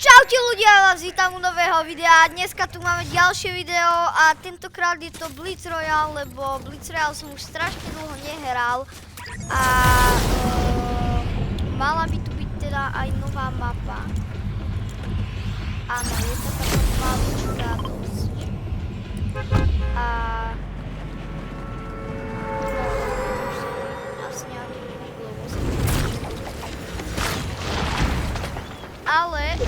Čaute ľudia, ja vás vítam u nového videa. Dneska tu máme ďalšie video a tentokrát je to Blitz Royale, lebo Blitz Royale som už strašne dlho nehral a mala by tu byť teda aj nová mapa. Áno, je to taká maličká dosť. A ale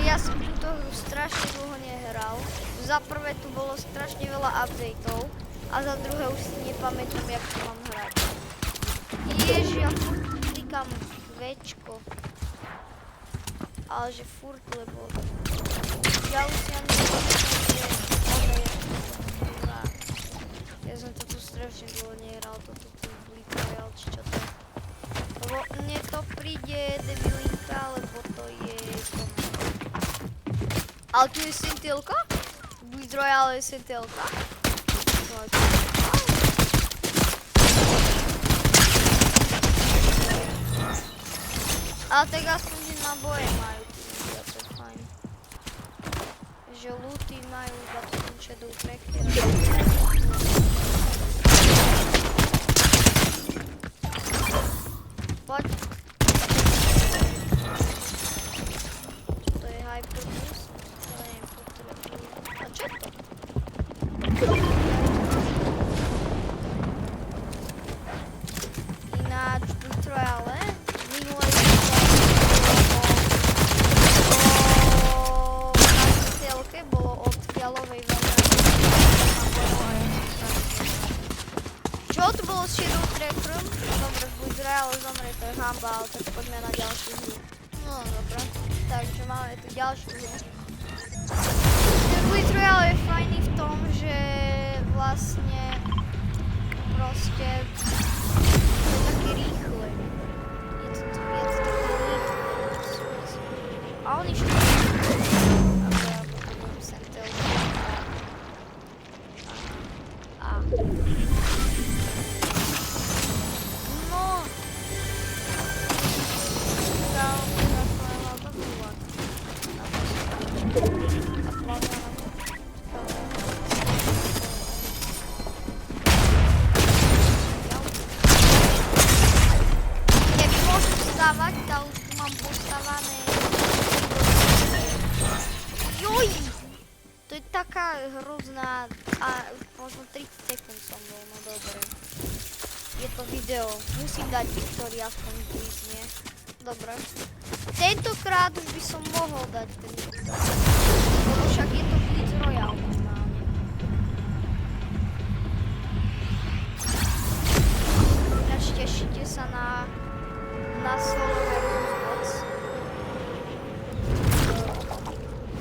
ja som túto hru strašne dlho nehral. Za prvé tu bolo strašne veľa updateov a za druhé už si nepamätám, jak to mám hrať. Ježi, ja furt klikám Včko. Ale že furt, lebo ja už si ani ja som to tu strašne dlho nehral, toto tu Blitz Royale, či čo to je. Lebo mne to príde debilinka, lebo to je... Ale tu je sentilka? Blitz Royale je sentilka. Ale tak aspoň, že naboje majú tu ľudia, to je fajn. Že looty majú iba tu ten shadow tracker. Poď. To je hyperboost, to neviem, potrebujem. A čo je to? Ináč Blitz Royale, minulé na stelke bolo od fialovej vlny. Čo to bolo s shadow trackerom? Dobre, v Blitz Royale zomrie, to je hamba, ale tak poďme na ďalšiu hru. No dobré, takže máme tu ďalšiu hru. Blitz Royale je fajný v tom, že vlastne proste to je také rýchle. Je to tu viac také rýchle. A oni všetko ako ja potrebujem sentilku a tak už tu mám postavané. Joj! To je taká hrozná a možno 30 sekúnd som bol, no dobre. Je to video, musím dať Viktórii aspoň blíz, nie? Dobre. Tentokrát už by som mohol dať ten Viktórii. Lebo však je to Blitz Royale normálne. Ináč tešíte sa na solo versus bots.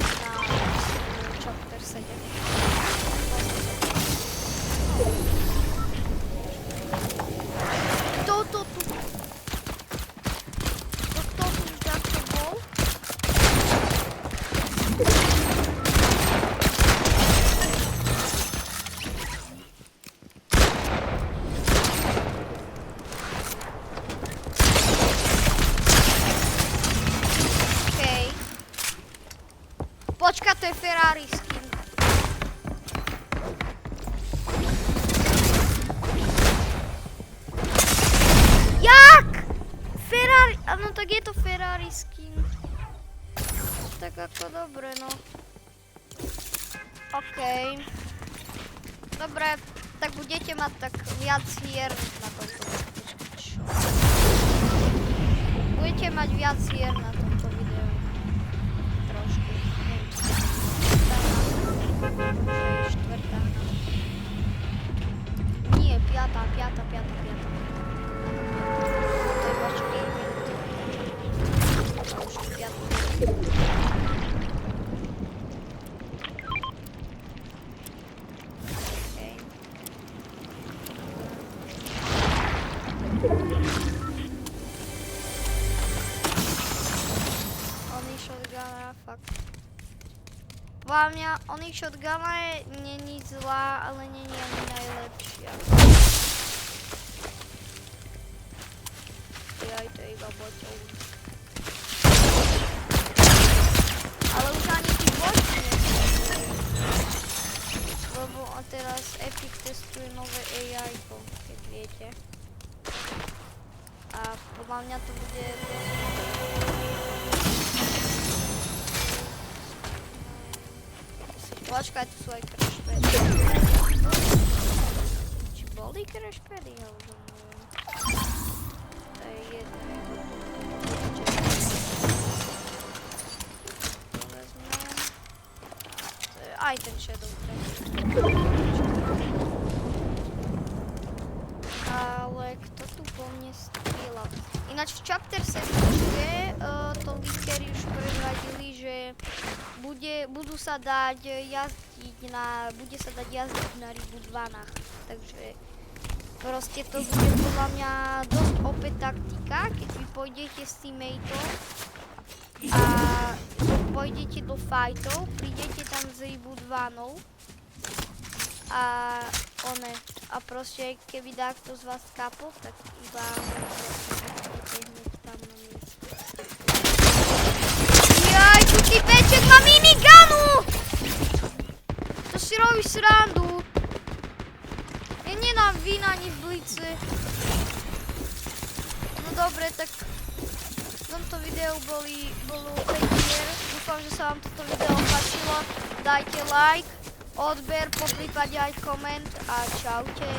Na chapter 7. Toto tu takto bol. Počka, to je Ferrari skin. Jak? Ferrari, no tak je to Ferrari skin. Tak ako dobre, no. Okej. Dobre, tak budete mať tak viac hier na tomto. Budete mať viac hier na tomto videu. Trošku. Štvrtá. Nie, piatá. To je iba 4 minúty. A už je piatá. Okej. Oný shotgun, fakt. Podľa mňa oných shotguna není zlá, ale není ani najlepšia. Jaj, to je iba boťov. podľa mňa to bude... Počkaj, tu sú aj crashpady. Či boli crashpady? Alebo neviem. To je jedno. To vezmem. To je aj ten shadow track. Ale kto tu po mne strieľa? Ináč v Chapter 7 to leakery už prezradili, že budú sa dať jazdiť na Ribu 12. Takže proste to bude podľa mňa dosť opäť taktika, keď vy pôjdete s teammateom a pôjdete do fightov, prídete tam z Ribu 12 a proste keby dá kto z vás kapol, tak iba idete hneď tam na miesto. Jaj, tu typeček má minigunu! To si robíš srandu. Ja nemám vín ani v blice. No dobre, tak v tomto videu bolo 5 hier. Dúfam, že sa vám toto video páčilo. Dajte like, odber, poprípade aj koment a čaute.